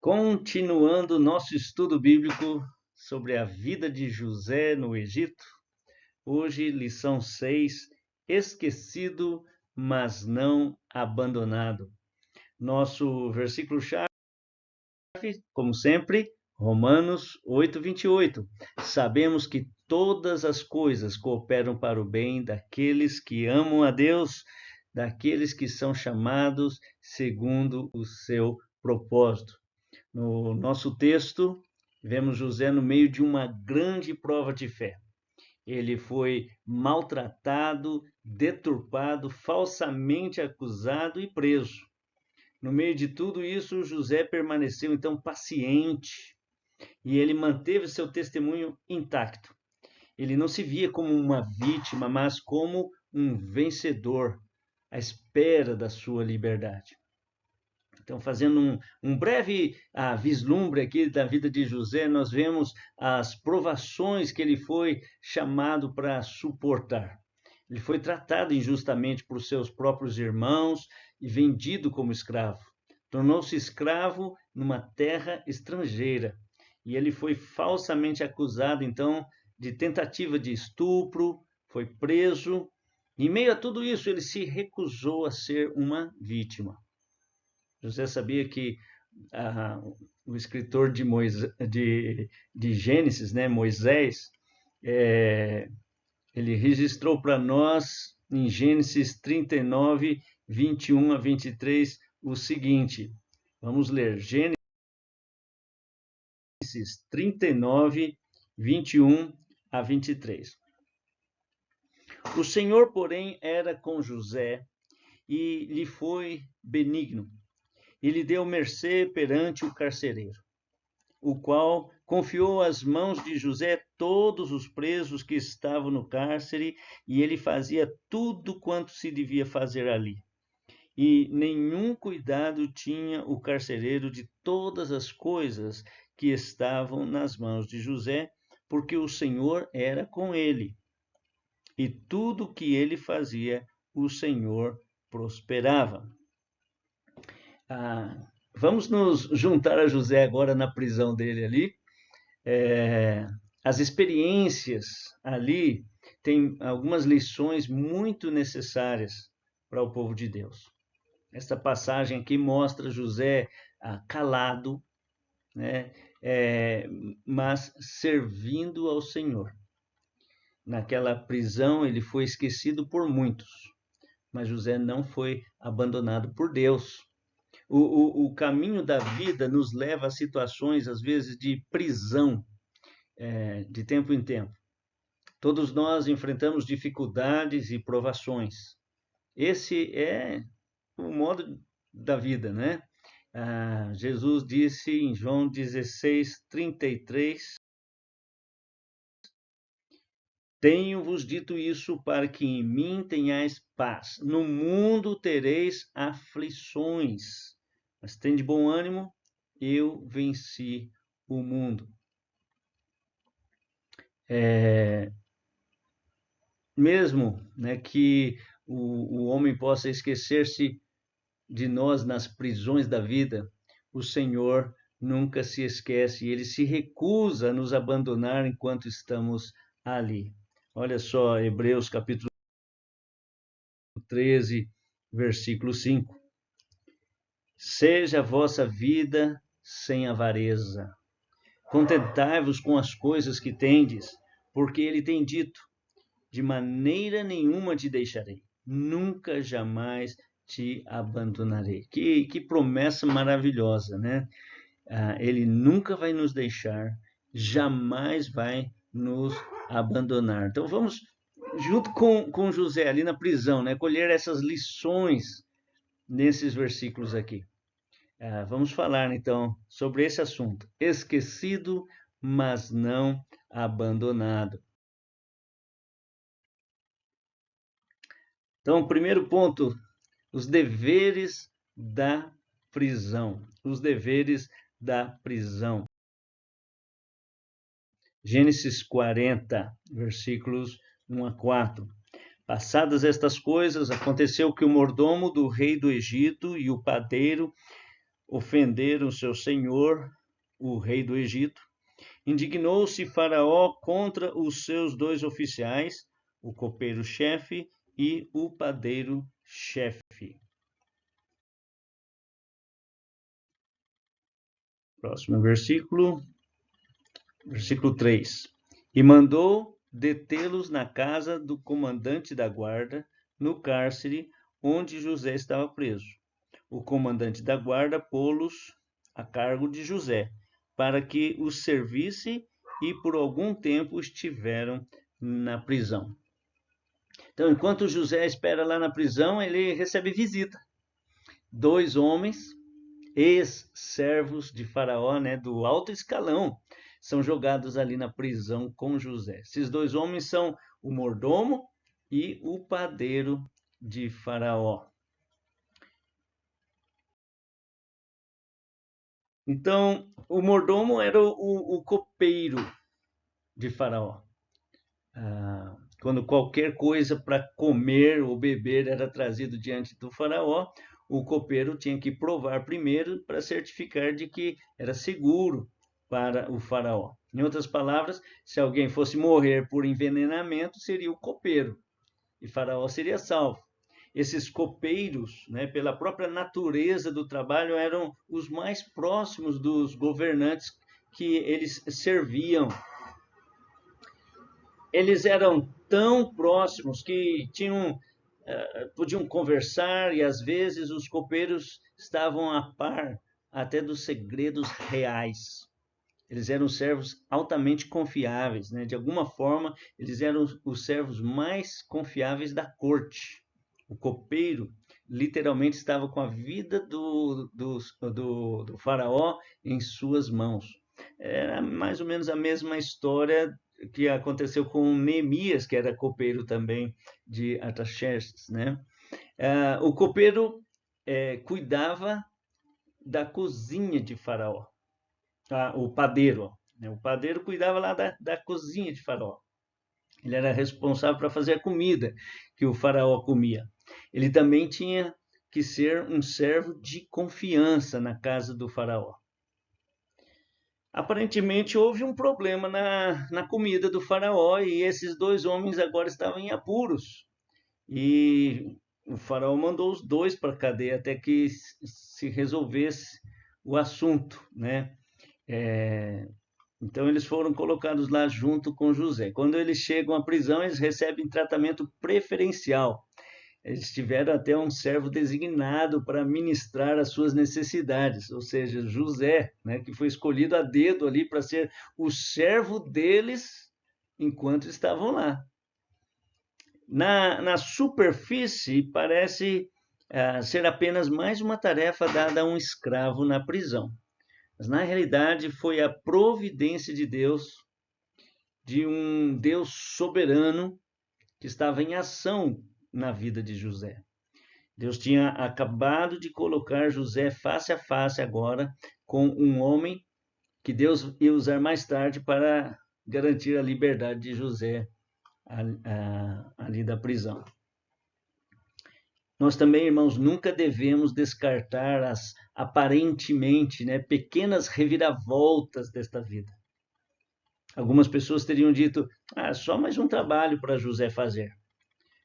Continuando nosso estudo bíblico sobre a vida de José no Egito, hoje lição 6, esquecido, mas não abandonado. Nosso versículo-chave, como sempre, Romanos 8:28. Sabemos que todas as coisas cooperam para o bem daqueles que amam a Deus, daqueles que são chamados segundo o seu propósito. No nosso texto, vemos José no meio de uma grande prova de fé. Ele foi maltratado, deturpado, falsamente acusado e preso. No meio de tudo isso, José permaneceu então paciente e ele manteve seu testemunho intacto. Ele não se via como uma vítima, mas como um vencedor, à espera da sua liberdade. Então, fazendo um breve vislumbre aqui da vida de José, nós vemos as provações que ele foi chamado para suportar. Ele foi tratado injustamente por seus próprios irmãos e vendido como escravo. Tornou-se escravo numa terra estrangeira. E ele foi falsamente acusado, então, de tentativa de estupro, foi preso. Em meio a tudo isso, ele se recusou a ser uma vítima. José sabia que o escritor de Gênesis, né, Moisés, ele registrou para nós em Gênesis 39, 21 a 23, o seguinte. Vamos ler. Gênesis 39, 21 a 23. O Senhor, porém, era com José e lhe foi benigno. E lhe deu mercê perante o carcereiro, o qual confiou às mãos de José todos os presos que estavam no cárcere, e ele fazia tudo quanto se devia fazer ali. E nenhum cuidado tinha o carcereiro de todas as coisas que estavam nas mãos de José, porque o Senhor era com ele. E tudo que ele fazia, o Senhor prosperava. Vamos nos juntar a José agora na prisão dele ali. As experiências ali têm algumas lições muito necessárias para o povo de Deus. Esta passagem aqui mostra José calado, né, mas servindo ao Senhor. Naquela prisão ele foi esquecido por muitos, mas José não foi abandonado por Deus. O caminho da vida nos leva a situações, às vezes, de prisão, de tempo em tempo. Todos nós enfrentamos dificuldades e provações. Esse é o modo da vida, né? Jesus disse em João 16, 33, tenho-vos dito isso para que em mim tenhais paz. No mundo tereis aflições, mas tende bom ânimo, eu venci o mundo. Mesmo, né, que o homem possa esquecer-se de nós nas prisões da vida, o Senhor nunca se esquece, ele se recusa a nos abandonar enquanto estamos ali. Olha só, Hebreus capítulo 13, versículo 5. Seja a vossa vida sem avareza. Contentai-vos com as coisas que tendes, porque ele tem dito, de maneira nenhuma te deixarei, nunca jamais te abandonarei. Que promessa maravilhosa, né? Ele nunca vai nos deixar, jamais vai nos abandonar. Então vamos, junto com José ali na prisão, né, colher essas lições nesses versículos aqui. Vamos falar então sobre esse assunto. Esquecido, mas não abandonado. Então, primeiro ponto, os deveres da prisão. Os deveres da prisão. Gênesis 40, versículos 1 a 4. Passadas estas coisas, aconteceu que o mordomo do rei do Egito e o padeiro ofenderam seu senhor, o rei do Egito. Indignou-se Faraó contra os seus 2 oficiais, o copeiro-chefe e o padeiro-chefe. Próximo versículo, versículo 3. E mandou detê-los na casa do comandante da guarda, no cárcere onde José estava preso. O comandante da guarda pô-los a cargo de José, para que os servisse, e por algum tempo estiveram na prisão. Então, enquanto José espera lá na prisão, ele recebe visita. 2 homens, ex-servos de Faraó, do alto escalão, são jogados ali na prisão com José. Esses 2 homens são o mordomo e o padeiro de Faraó. Então, o mordomo era o copeiro de Faraó. Quando qualquer coisa para comer ou beber era trazido diante do Faraó, o copeiro tinha que provar primeiro para certificar de que era seguro para o Faraó. Em outras palavras, se alguém fosse morrer por envenenamento, seria o copeiro e Faraó seria salvo. Esses copeiros, pela própria natureza do trabalho, eram os mais próximos dos governantes que eles serviam. Eles eram tão próximos que podiam conversar, e às vezes os copeiros estavam a par até dos segredos reais. Eles eram servos altamente confiáveis, De alguma forma, eles eram os servos mais confiáveis da corte. O copeiro literalmente estava com a vida do faraó em suas mãos. Era mais ou menos a mesma história que aconteceu com Neemias, que era copeiro também de Artaxerxes, O copeiro cuidava da cozinha de Faraó. O padeiro. O padeiro cuidava lá da cozinha de Faraó. Ele era responsável para fazer a comida que o Faraó comia. Ele também tinha que ser um servo de confiança na casa do Faraó. Aparentemente houve um problema na comida do Faraó, e esses 2 homens agora estavam em apuros. E o Faraó mandou os 2 para a cadeia até que se resolvesse o assunto, Então eles foram colocados lá junto com José. Quando eles chegam à prisão, eles recebem tratamento preferencial. Eles tiveram até um servo designado para ministrar as suas necessidades, ou seja, José, que foi escolhido a dedo ali para ser o servo deles enquanto estavam lá. Na superfície, parece ser apenas mais uma tarefa dada a um escravo na prisão. Mas, na realidade, foi a providência de Deus, de um Deus soberano, que estava em ação na vida de José. Deus tinha acabado de colocar José face a face agora com um homem que Deus ia usar mais tarde para garantir a liberdade de José ali da prisão. Nós também, irmãos, nunca devemos descartar as aparentemente pequenas reviravoltas desta vida. Algumas pessoas teriam dito, só mais um trabalho para José fazer.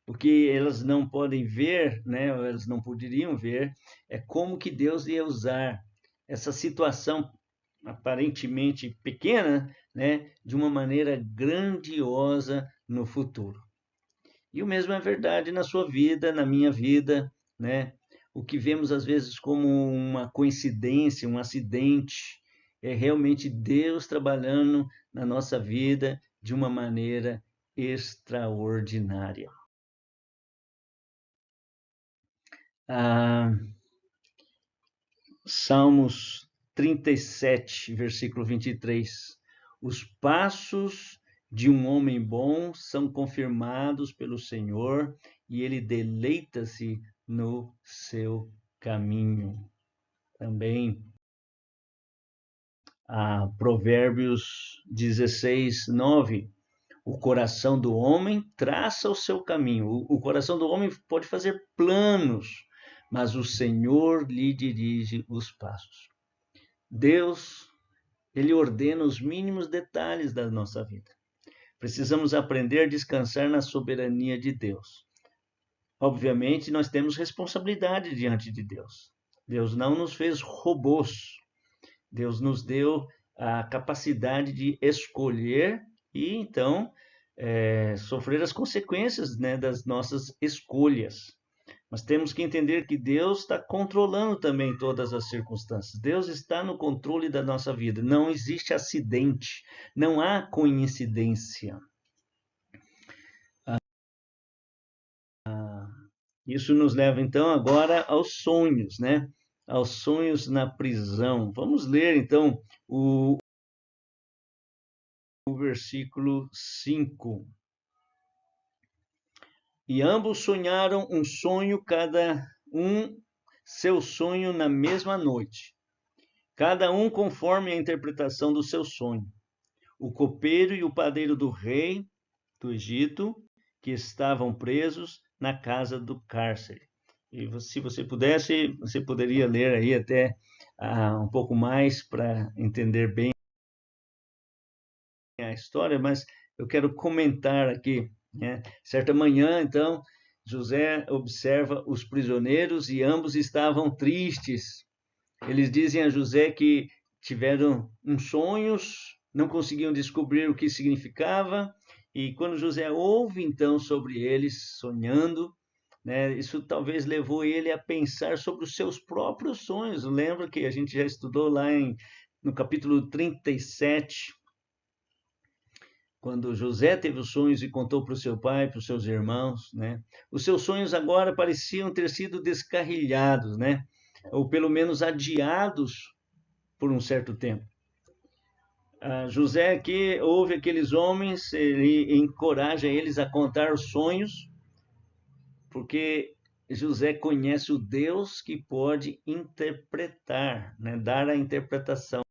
O que elas não podem ver, ou elas não poderiam ver, é como que Deus ia usar essa situação aparentemente pequena, de uma maneira grandiosa no futuro. E o mesmo é verdade na sua vida, na minha vida, O que vemos às vezes como uma coincidência, um acidente, é realmente Deus trabalhando na nossa vida de uma maneira extraordinária. Salmos 37, versículo 23. Os passos de um homem bom são confirmados pelo Senhor, e ele deleita-se no seu caminho. Também Provérbios 16, 9. O coração do homem traça o seu caminho. O coração do homem pode fazer planos, mas o Senhor lhe dirige os passos. Deus, Ele ordena os mínimos detalhes da nossa vida. Precisamos aprender a descansar na soberania de Deus. Obviamente, nós temos responsabilidade diante de Deus. Deus não nos fez robôs. Deus nos deu a capacidade de escolher e, então, sofrer as consequências, né, das nossas escolhas. Mas temos que entender que Deus está controlando também todas as circunstâncias. Deus está no controle da nossa vida. Não existe acidente, não há coincidência. Isso nos leva, então, agora aos sonhos, né? Aos sonhos na prisão. Vamos ler, então, o versículo 5. E ambos sonharam um sonho, cada um seu sonho na mesma noite, cada um conforme a interpretação do seu sonho. O copeiro e o padeiro do rei do Egito, que estavam presos na casa do cárcere. E se você pudesse, você poderia ler aí até um pouco mais para entender bem a história, mas eu quero comentar aqui, né? Certa manhã, então, José observa os prisioneiros e ambos estavam tristes. Eles dizem a José que tiveram uns sonhos, não conseguiam descobrir o que significava, e quando José ouve então sobre eles sonhando, né, isso talvez levou ele a pensar sobre os seus próprios sonhos. Lembra que a gente já estudou lá no capítulo 37, quando José teve os sonhos e contou para o seu pai, para os seus irmãos, né? Os seus sonhos agora pareciam ter sido descarrilhados, né? Ou pelo menos adiados por um certo tempo. José aqui ouve aqueles homens, ele encoraja eles a contar os sonhos, porque José conhece o Deus que pode interpretar, né? Dar a interpretação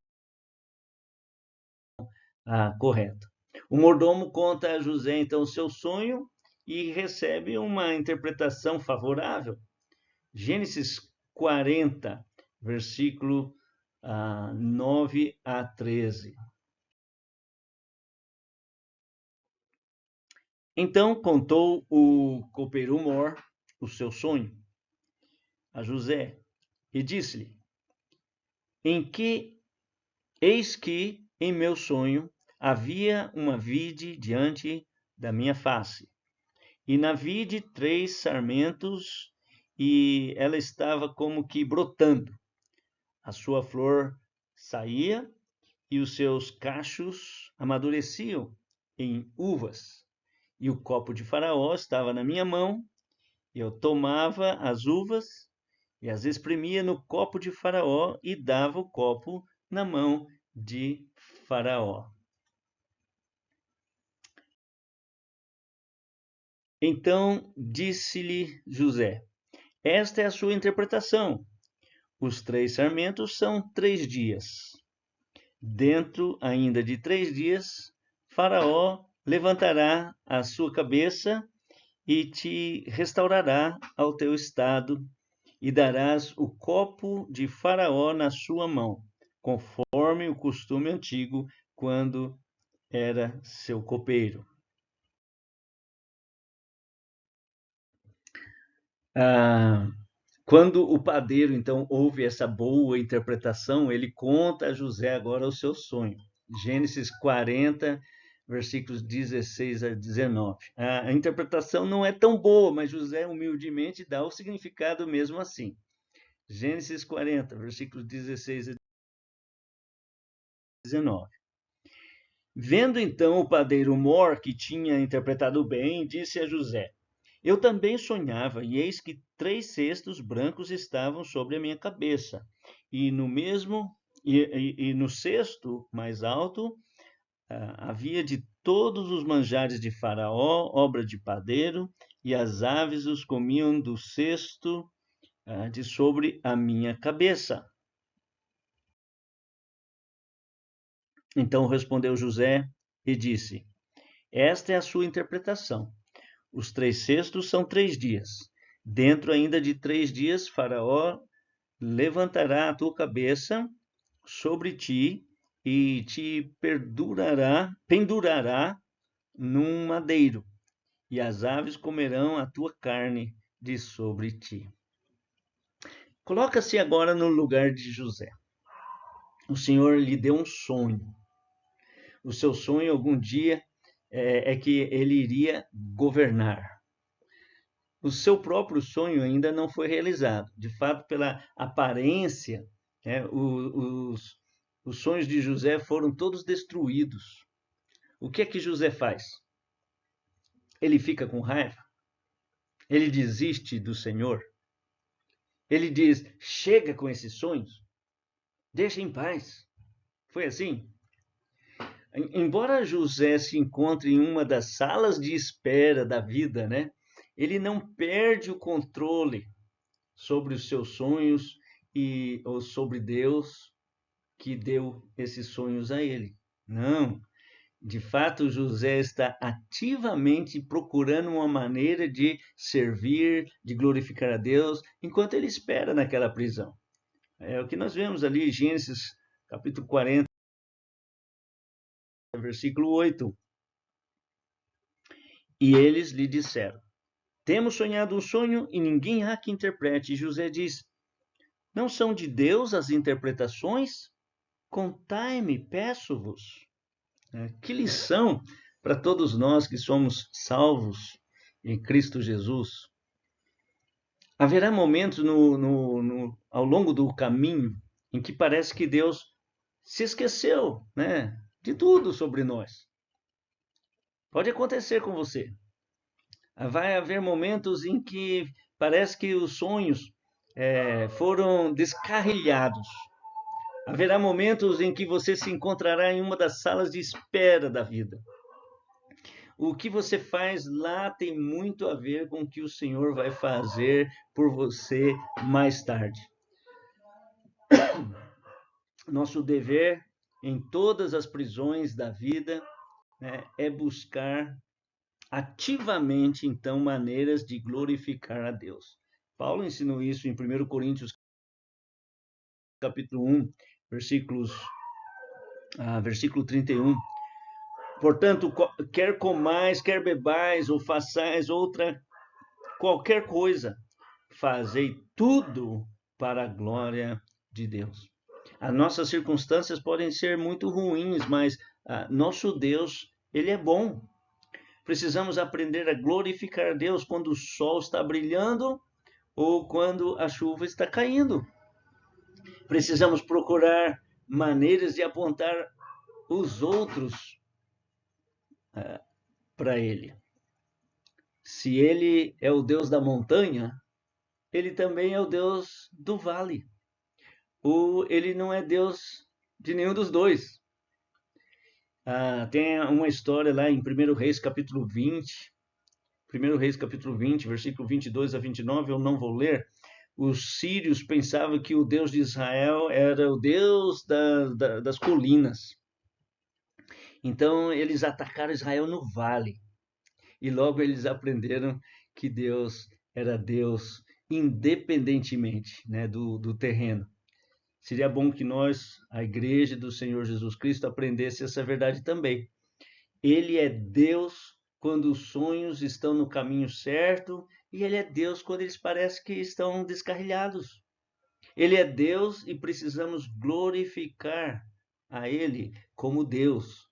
correta. O mordomo conta a José, então, o seu sonho e recebe uma interpretação favorável. Gênesis 40, versículo 9 a 13. Então contou o copeiro mor o seu sonho a José e disse-lhe: Eis que em meu sonho havia uma vide diante da minha face, e na vide 3 sarmentos, e ela estava como que brotando. A sua flor saía, e os seus cachos amadureciam em uvas. E o copo de Faraó estava na minha mão, e eu tomava as uvas e as exprimia no copo de Faraó e dava o copo na mão de Faraó. Então disse-lhe José: Esta é a sua interpretação. Os 3 sarmentos são 3 dias. Dentro ainda de 3 dias, Faraó levantará a sua cabeça e te restaurará ao teu estado, e darás o copo de Faraó na sua mão, conforme o costume antigo, quando era seu copeiro. Quando o padeiro, então, ouve essa boa interpretação, ele conta a José agora o seu sonho. Gênesis 40, versículos 16 a 19. A interpretação não é tão boa, mas José humildemente dá o significado mesmo assim. Gênesis 40, versículos 16 a 19. Vendo então o padeiro mor que tinha interpretado bem, disse a José: Eu também sonhava, e eis que 3 cestos brancos estavam sobre a minha cabeça, e no cesto mais alto havia de todos os manjares de Faraó, obra de padeiro, e as aves os comiam do cesto de sobre a minha cabeça. Então respondeu José e disse: Esta é a sua interpretação. Os 3 cestos são 3 dias. Dentro ainda de 3 dias, Faraó levantará a tua cabeça sobre ti e te pendurará num madeiro, e as aves comerão a tua carne de sobre ti. Coloca-se agora no lugar de José. O Senhor lhe deu um sonho. O seu sonho algum dia é que ele iria governar. O seu próprio sonho ainda não foi realizado. De fato, pela aparência, os sonhos de José foram todos destruídos. O que é que José faz? Ele fica com raiva? Ele desiste do Senhor? Ele diz, chega com esses sonhos, deixa em paz. Foi assim? Embora José se encontre em uma das salas de espera da vida, né? Ele não perde o controle sobre os seus sonhos ou sobre Deus que deu esses sonhos a ele. Não. De fato, José está ativamente procurando uma maneira de servir, de glorificar a Deus, enquanto ele espera naquela prisão. É o que nós vemos ali em Gênesis, capítulo 40, versículo 8. E eles lhe disseram, temos sonhado um sonho e ninguém há que interprete. E José diz, não são de Deus as interpretações? Contai-me, peço-vos. Que lição para todos nós que somos salvos em Cristo Jesus. Haverá momentos ao longo do caminho em que parece que Deus se esqueceu, né, de tudo sobre nós. Pode acontecer com você. Vai haver momentos em que parece que os sonhos foram descarrilhados. Haverá momentos em que você se encontrará em uma das salas de espera da vida. O que você faz lá tem muito a ver com o que o Senhor vai fazer por você mais tarde. Nosso dever em todas as prisões da vida, né, é buscar ativamente, então, maneiras de glorificar a Deus. Paulo ensinou isso em 1 Coríntios, capítulo 1, versículo 31. Portanto, quer comais, quer bebais, ou façais qualquer coisa, fazei tudo para a glória de Deus. As nossas circunstâncias podem ser muito ruins, mas nosso Deus, ele é bom. Precisamos aprender a glorificar a Deus quando o sol está brilhando ou quando a chuva está caindo. Precisamos procurar maneiras de apontar os outros para Ele. Se Ele é o Deus da montanha, Ele também é o Deus do vale. Ou Ele não é Deus de nenhum dos dois. Tem uma história lá em 1 Reis, capítulo 20. 1 Reis, capítulo 20, versículo 22 a 29, eu não vou ler. Os sírios pensavam que o Deus de Israel era o Deus das colinas. Então, eles atacaram Israel no vale. E logo eles aprenderam que Deus era Deus independentemente, né, do terreno. Seria bom que nós, a igreja do Senhor Jesus Cristo, aprendesse essa verdade também. Ele é Deus quando os sonhos estão no caminho certo e Ele é Deus quando eles parecem que estão descarrilhados. Ele é Deus e precisamos glorificar a Ele como Deus,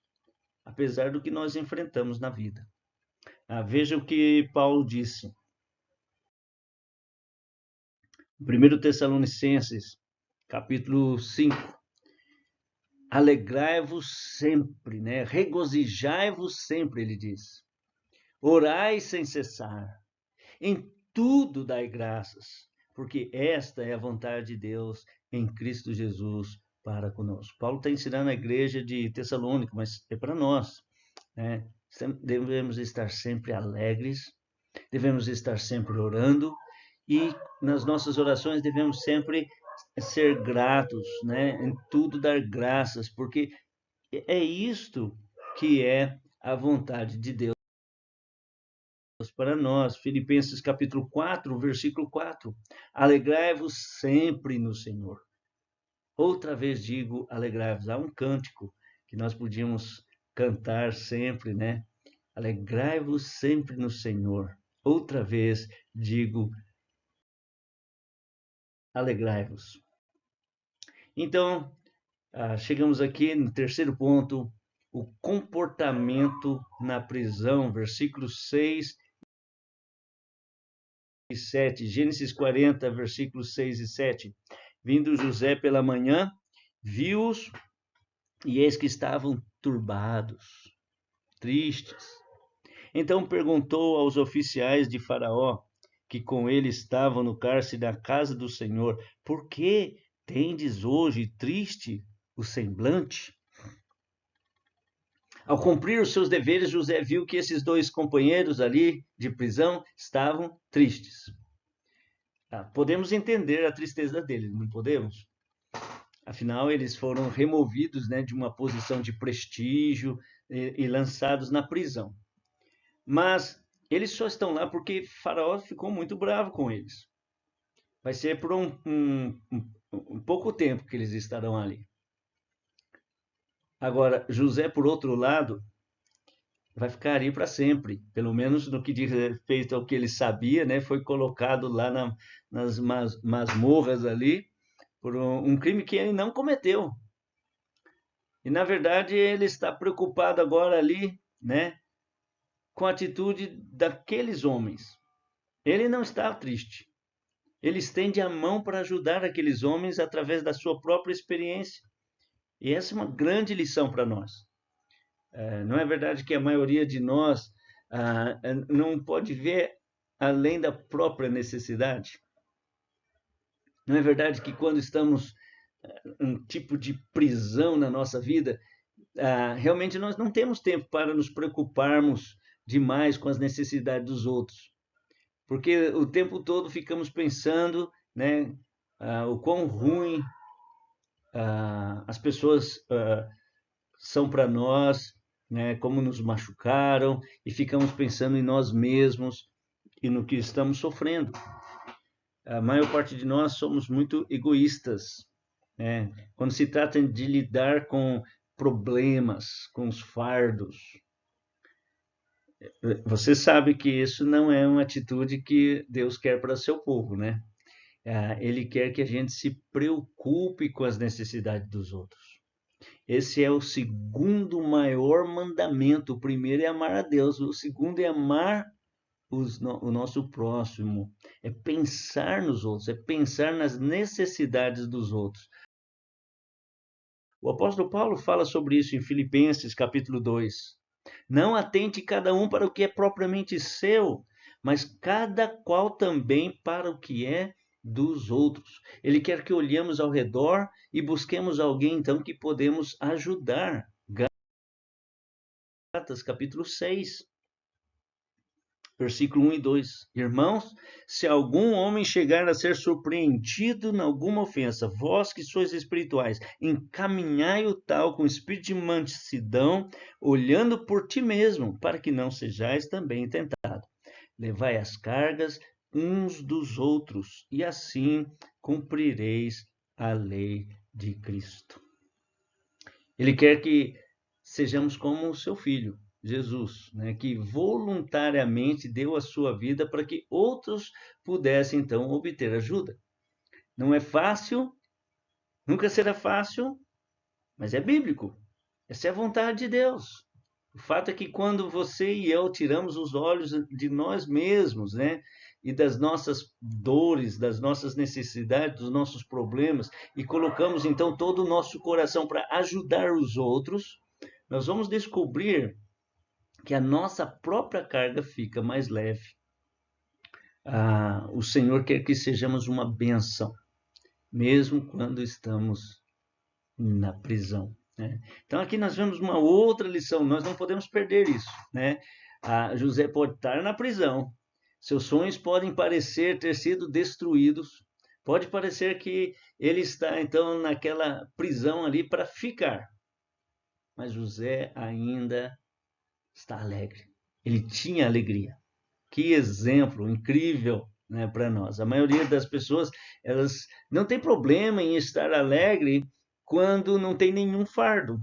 apesar do que nós enfrentamos na vida. Veja o que Paulo disse. 1 Tessalonicenses, capítulo 5. Alegrai-vos sempre, né? Regozijai-vos sempre, ele diz. Orai sem cessar. Em tudo dai graças, porque esta é a vontade de Deus em Cristo Jesus para conosco. Paulo está ensinando a igreja de Tessalônica, mas é para nós, né? Devemos estar sempre alegres, devemos estar sempre orando e nas nossas orações devemos sempre ser gratos, né? Em tudo dar graças, porque é isto que é a vontade de Deus bíblicos para nós. Filipenses capítulo 4, versículo 4. Alegrai-vos sempre no Senhor. Outra vez digo, alegrai-vos. Há um cântico que nós podíamos cantar sempre, né? Alegrai-vos sempre no Senhor. Outra vez digo, alegrai-vos. Então, chegamos aqui no terceiro ponto, o comportamento na prisão, versículos 6 e 7. Gênesis 40, versículos 6 e 7. Vindo José pela manhã, viu-os, e eis que estavam turbados, tristes. Então perguntou aos oficiais de Faraó, que com ele estavam no cárcere da casa do Senhor, por que tendes hoje triste o semblante? Ao cumprir os seus deveres, José viu que esses dois companheiros ali de prisão estavam tristes. Podemos entender a tristeza deles, não podemos? Afinal, eles foram removidos, né, de uma posição de prestígio e lançados na prisão. Mas eles só estão lá porque Faraó ficou muito bravo com eles. Vai ser por um pouco tempo que eles estarão ali. Agora, José, por outro lado, vai ficar ali para sempre. Pelo menos no que diz respeito ao que ele sabia, né? Foi colocado lá nas masmorras ali por um crime que ele não cometeu. E, na verdade, ele está preocupado agora ali, né? Com a atitude daqueles homens. Ele não está triste. Ele estende a mão para ajudar aqueles homens através da sua própria experiência. E essa é uma grande lição para nós. Não é verdade que a maioria de nós não pode ver além da própria necessidade? Não é verdade que quando estamos em um tipo de prisão na nossa vida, realmente nós não temos tempo para nos preocuparmos demais com as necessidades dos outros? Porque o tempo todo ficamos pensando, né, o quão ruim as pessoas são para nós, né, como nos machucaram, e ficamos pensando em nós mesmos e no que estamos sofrendo. A maior parte de nós somos muito egoístas, né, quando se trata de lidar com problemas, com os fardos. Você sabe que isso não é uma atitude que Deus quer para seu povo, né? Ele quer que a gente se preocupe com as necessidades dos outros. Esse é o segundo maior mandamento. O primeiro é amar a Deus, o segundo é amar o nosso próximo. É pensar nos outros, é pensar nas necessidades dos outros. O apóstolo Paulo fala sobre isso em Filipenses capítulo 2. Não atente cada um para o que é propriamente seu, mas cada qual também para o que é dos outros. Ele quer que olhemos ao redor e busquemos alguém, então, que podemos ajudar. Gálatas, capítulo 6, versículo 1 e 2. Irmãos, se algum homem chegar a ser surpreendido em alguma ofensa, vós que sois espirituais, encaminhai o tal com espírito de mansidão, olhando por ti mesmo, para que não sejais também tentado. Levai as cargas uns dos outros, e assim cumprireis a lei de Cristo. Ele quer que sejamos como o seu filho, Jesus, né, que voluntariamente deu a sua vida para que outros pudessem, então, obter ajuda. Não é fácil, nunca será fácil, mas é bíblico. Essa é a vontade de Deus. O fato é que quando você e eu tiramos os olhos de nós mesmos, né, e das nossas dores, das nossas necessidades, dos nossos problemas, e colocamos então todo o nosso coração para ajudar os outros, nós vamos descobrir que a nossa própria carga fica mais leve. O Senhor quer que sejamos uma bênção, mesmo quando estamos na prisão, né? Então aqui nós vemos uma outra lição, nós não podemos perder isso, né? José pode estar na prisão, seus sonhos podem parecer ter sido destruídos, pode parecer que ele está então naquela prisão ali para ficar, mas José ainda está alegre, ele tinha alegria. Que exemplo incrível, né, para nós. A maioria das pessoas, elas não tem problema em estar alegre quando não tem nenhum fardo.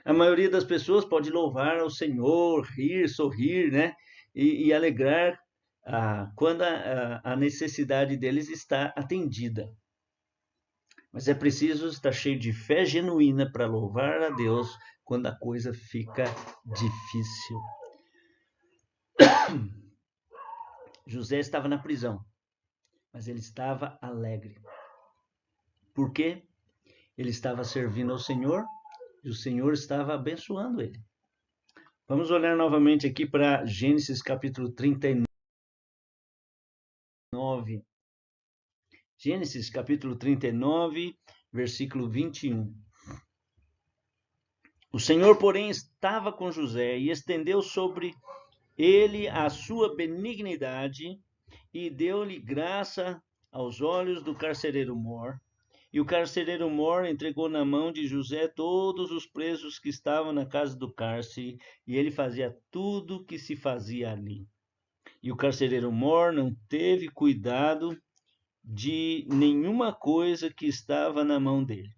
A maioria das pessoas pode louvar ao Senhor, rir, sorrir, né? E alegrar quando a necessidade deles está atendida. Mas é preciso estar cheio de fé genuína para louvar a Deus quando a coisa fica difícil. José estava na prisão, mas ele estava alegre. Por quê? Ele estava servindo ao Senhor e o Senhor estava abençoando ele. Vamos olhar novamente aqui para Gênesis capítulo 39. Gênesis capítulo 39, versículo 21. O Senhor, porém, estava com José e estendeu sobre ele a sua benignidade e deu-lhe graça aos olhos do carcereiro Mor. E o carcereiro Mor entregou na mão de José todos os presos que estavam na casa do cárcere, e ele fazia tudo o que se fazia ali. E o carcereiro Mor não teve cuidado de nenhuma coisa que estava na mão dele,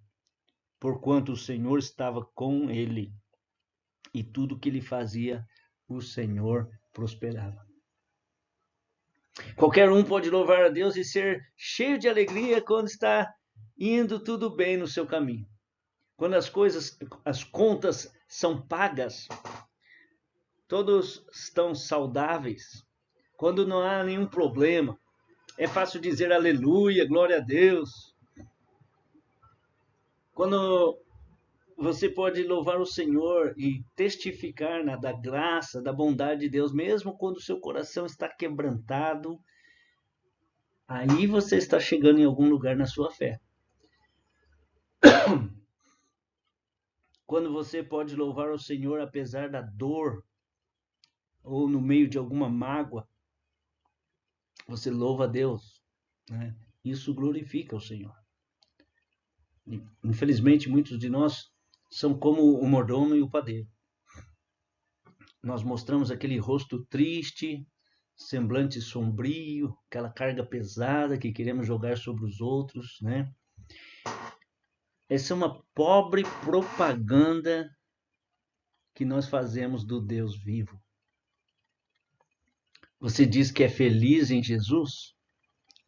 porquanto o Senhor estava com ele, e tudo que ele fazia, o Senhor prosperava. Qualquer um pode louvar a Deus e ser cheio de alegria quando está indo tudo bem no seu caminho. Quando as contas são pagas, todos estão saudáveis, quando não há nenhum problema, é fácil dizer aleluia, glória a Deus. Quando você pode louvar o Senhor e testificar da graça, da bondade de Deus, mesmo quando o seu coração está quebrantado, aí você está chegando em algum lugar na sua fé. Quando você pode louvar o Senhor apesar da dor ou no meio de alguma mágoa, você louva a Deus, né? Isso glorifica o Senhor. Infelizmente, muitos de nós são como o mordomo e o padeiro. Nós mostramos aquele rosto triste, semblante sombrio, aquela carga pesada que queremos jogar sobre os outros, né? Essa é uma pobre propaganda que nós fazemos do Deus vivo. Você diz que é feliz em Jesus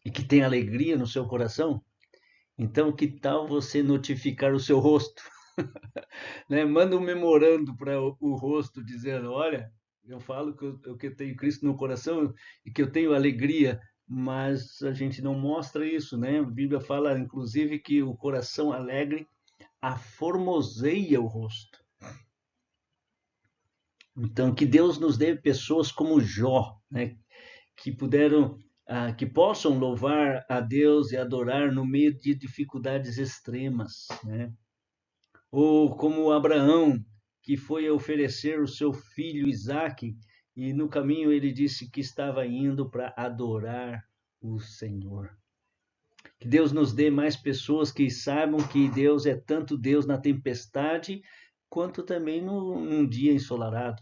e que tem alegria no seu coração? Então, que tal você notificar o seu rosto? Né? Manda um memorando para o rosto dizendo, olha, eu falo que eu tenho Cristo no coração e que eu tenho alegria, mas a gente não mostra isso, né? A Bíblia fala, inclusive, que o coração alegre aformoseia o rosto. Então, que Deus nos dê pessoas como Jó, né? Que possam louvar a Deus e adorar no meio de dificuldades extremas, né? Ou como Abraão, que foi oferecer o seu filho Isaque, e no caminho ele disse que estava indo para adorar o Senhor. Que Deus nos dê mais pessoas que saibam que Deus é tanto Deus na tempestade, quanto também num dia ensolarado.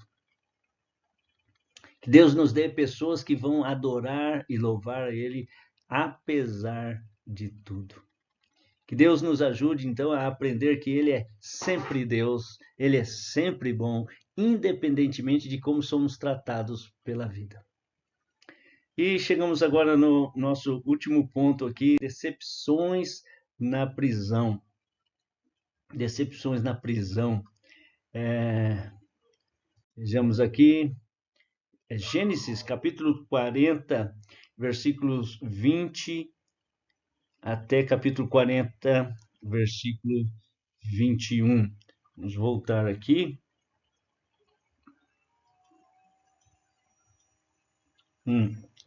Que Deus nos dê pessoas que vão adorar e louvar a Ele, apesar de tudo. Que Deus nos ajude, então, a aprender que Ele é sempre Deus, Ele é sempre bom, independentemente de como somos tratados pela vida. E chegamos agora no nosso último ponto aqui, decepções na prisão. Decepções na prisão. Vejamos aqui, Gênesis capítulo 40, versículos 20 até capítulo 40, versículo 21. Vamos voltar aqui.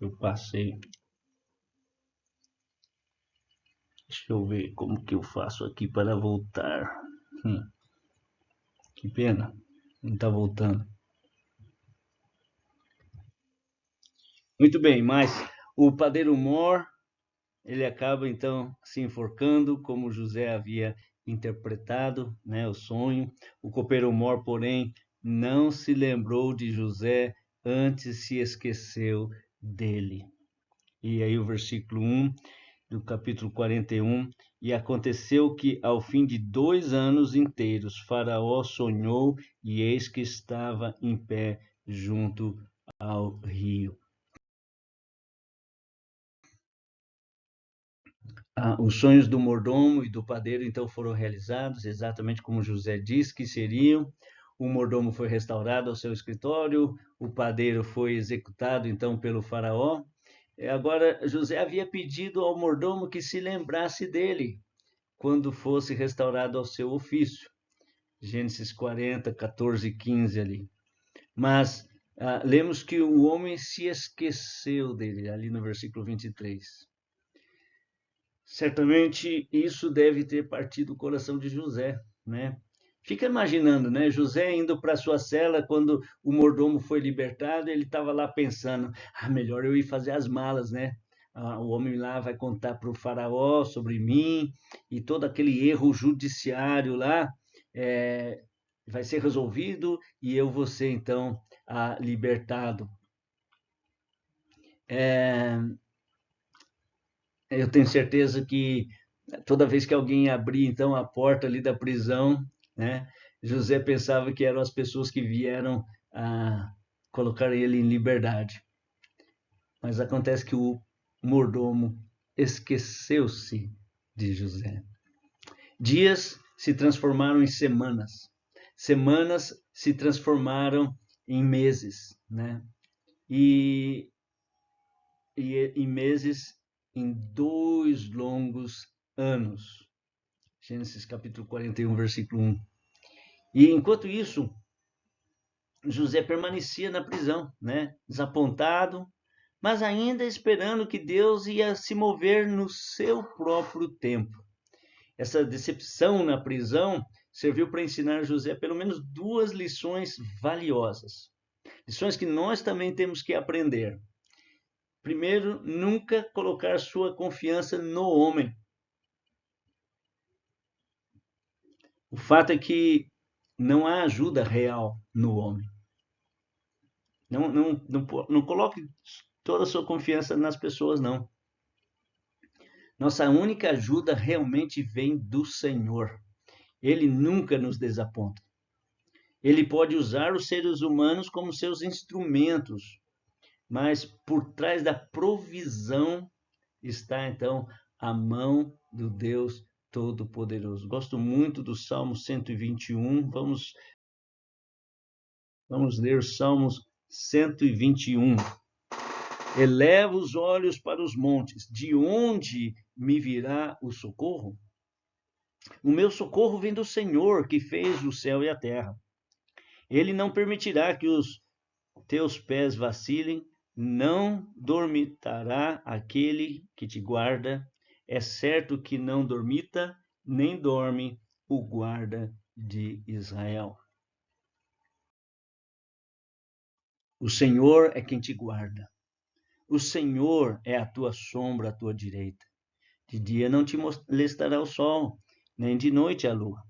Eu passei. Deixa eu ver como que eu faço aqui para voltar. Que pena, não está voltando. Muito bem, mas o padeiro Mor, ele acaba então se enforcando, como José havia interpretado, né, o sonho. O copeiro Mor, porém, não se lembrou de José antes se esqueceu dele. E aí o versículo 1 do capítulo 41, e aconteceu que ao fim de 2 anos inteiros, Faraó sonhou, e eis que estava em pé junto ao rio. Os sonhos do mordomo e do padeiro então foram realizados, exatamente como José disse que seriam. O mordomo foi restaurado ao seu escritório, o padeiro foi executado então pelo faraó. Agora, José havia pedido ao mordomo que se lembrasse dele quando fosse restaurado ao seu ofício. Gênesis 40, 14 e 15 ali. Mas lemos que o homem se esqueceu dele, ali no versículo 23. Certamente isso deve ter partido o coração de José, né? Fica imaginando, né? José indo para sua cela quando o mordomo foi libertado, ele estava lá pensando: melhor eu ir fazer as malas, né? O homem lá vai contar para o faraó sobre mim e todo aquele erro judiciário lá vai ser resolvido e eu vou ser então libertado. Eu tenho certeza que toda vez que alguém abria então a porta ali da prisão, né, José pensava que eram as pessoas que vieram colocar ele em liberdade. Mas acontece que o mordomo esqueceu-se de José. Dias se transformaram em semanas. Semanas se transformaram em meses, né? E em meses em 2 longos anos. Gênesis capítulo 41, versículo 1. E enquanto isso, José permanecia na prisão, né? Desapontado, mas ainda esperando que Deus ia se mover no seu próprio tempo. Essa decepção na prisão serviu para ensinar José pelo menos 2 lições valiosas. Lições que nós também temos que aprender. Primeiro, nunca colocar sua confiança no homem. O fato é que não há ajuda real no homem. Não coloque toda a sua confiança nas pessoas, não. Nossa única ajuda realmente vem do Senhor. Ele nunca nos desaponta. Ele pode usar os seres humanos como seus instrumentos, mas por trás da provisão está, então, a mão do Deus Todo-Poderoso. Gosto muito do Salmo 121. Vamos ler os Salmos 121. Eleva os olhos para os montes, de onde me virá o socorro? O meu socorro vem do Senhor, que fez o céu e a terra. Ele não permitirá que os teus pés vacilem, não dormitará aquele que te guarda. É certo que não dormita, nem dorme o guarda de Israel. O Senhor é quem te guarda. O Senhor é a tua sombra à tua direita. De dia não te molestará o sol, nem de noite a lua.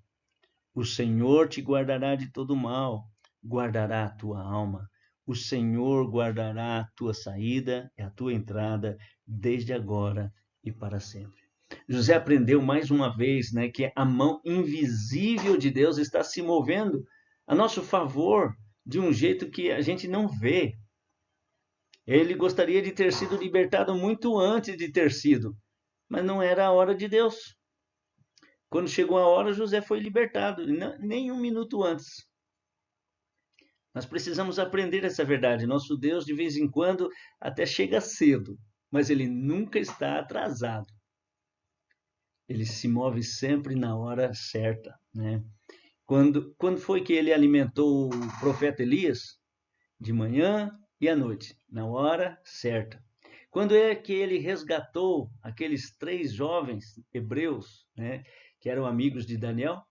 O Senhor te guardará de todo mal, guardará a tua alma. O Senhor guardará a tua saída e a tua entrada, desde agora e para sempre. José aprendeu mais uma vez, né, que a mão invisível de Deus está se movendo a nosso favor de um jeito que a gente não vê. Ele gostaria de ter sido libertado muito antes de ter sido, mas não era a hora de Deus. Quando chegou a hora, José foi libertado, nem 1 minuto antes. Nós precisamos aprender essa verdade. Nosso Deus, de vez em quando, até chega cedo, mas ele nunca está atrasado. Ele se move sempre na hora certa, né? Quando foi que ele alimentou o profeta Elias? De manhã e à noite, na hora certa. Quando é que ele resgatou aqueles 3 jovens hebreus, né, que eram amigos de Daniel?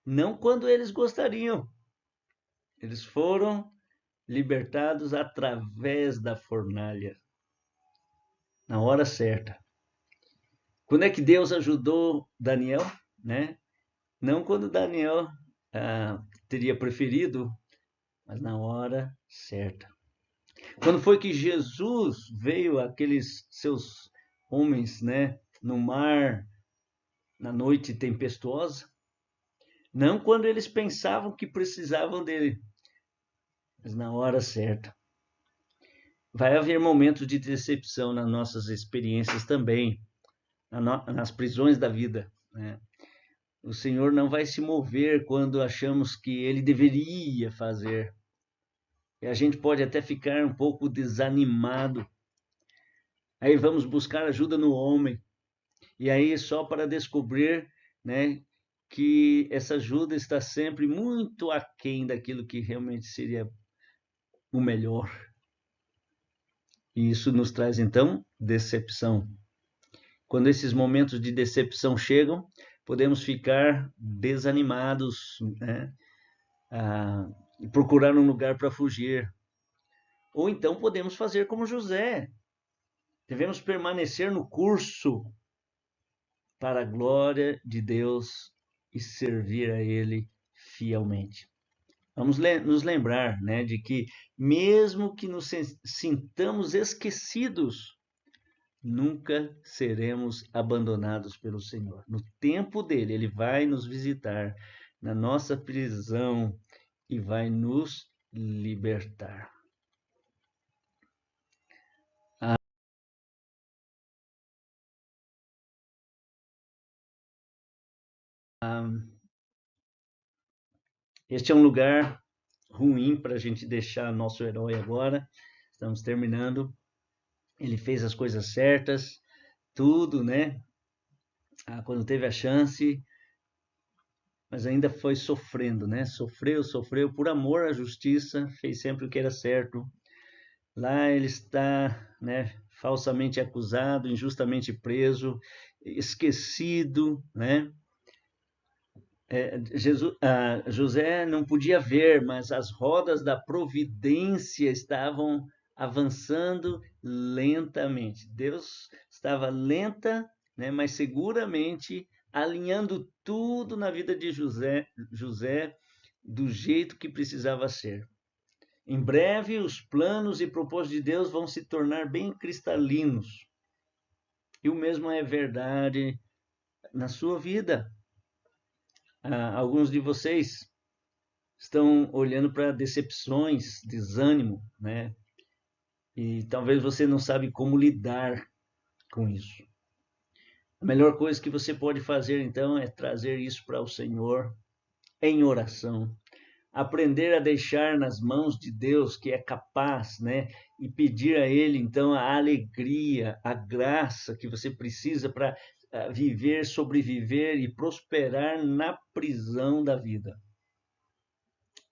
Não quando eles gostariam. Eles foram libertados através da fornalha, na hora certa. Quando é que Deus ajudou Daniel? Né? Não quando Daniel teria preferido, mas na hora certa. Quando foi que Jesus veio aqueles seus homens, né, no mar, na noite tempestuosa? Não quando eles pensavam que precisavam dele, mas na hora certa. Vai haver momentos de decepção nas nossas experiências também, nas prisões da vida, né? O Senhor não vai se mover quando achamos que Ele deveria fazer. E a gente pode até ficar um pouco desanimado. Aí vamos buscar ajuda no homem. E aí só para descobrir, né, que essa ajuda está sempre muito aquém daquilo que realmente seria o melhor. E isso nos traz, então, decepção. Quando esses momentos de decepção chegam, podemos ficar desanimados, né? E procurar um lugar para fugir. Ou então podemos fazer como José. Devemos permanecer no curso para a glória de Deus e servir a Ele fielmente. Vamos nos lembrar, né, de que mesmo que nos sintamos esquecidos, nunca seremos abandonados pelo Senhor. No tempo dele, Ele vai nos visitar na nossa prisão e vai nos libertar. Este é um lugar ruim para a gente deixar nosso herói agora. Estamos terminando. Ele fez as coisas certas, tudo, né? Quando teve a chance, mas ainda foi sofrendo, né? Sofreu por amor à justiça, fez sempre o que era certo. Lá ele está, né, falsamente acusado, injustamente preso, esquecido, né? José não podia ver, mas as rodas da providência estavam avançando lentamente. Deus estava lenta, né, mas seguramente alinhando tudo na vida de José do jeito que precisava ser. Em breve, os planos e propósitos de Deus vão se tornar bem cristalinos. E o mesmo é verdade na sua vida. Alguns de vocês estão olhando para decepções, desânimo, né? E talvez você não sabe como lidar com isso. A melhor coisa que você pode fazer, então, é trazer isso para o Senhor em oração. Aprender a deixar nas mãos de Deus, que é capaz, né? E pedir a Ele, então, a alegria, a graça que você precisa para viver, sobreviver e prosperar na prisão da vida.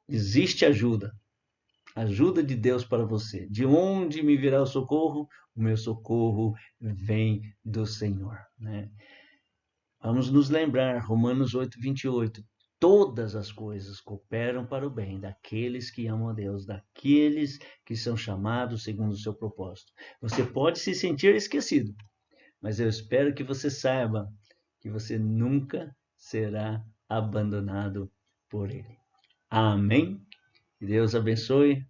Existe ajuda de Deus para você. De onde me virá o socorro? O meu socorro vem do Senhor, né? Vamos nos lembrar, Romanos 8:28. Todas as coisas cooperam para o bem daqueles que amam a Deus, daqueles que são chamados segundo o seu propósito. Você pode se sentir esquecido, mas eu espero que você saiba que você nunca será abandonado por Ele. Amém? Que Deus abençoe.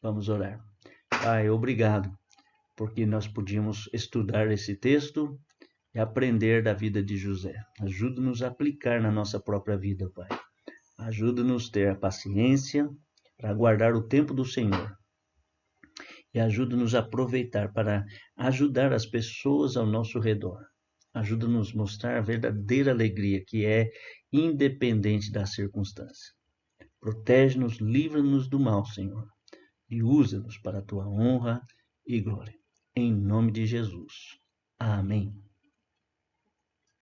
Vamos orar. Pai, obrigado, porque nós podíamos estudar esse texto e aprender da vida de José. Ajuda-nos a aplicar na nossa própria vida, Pai. Ajuda-nos a ter a paciência para aguardar o tempo do Senhor. E ajuda-nos a aproveitar para ajudar as pessoas ao nosso redor. Ajuda-nos a mostrar a verdadeira alegria, que é independente da circunstância. Protege-nos, livra-nos do mal, Senhor, e usa-nos para a tua honra e glória. Em nome de Jesus. Amém.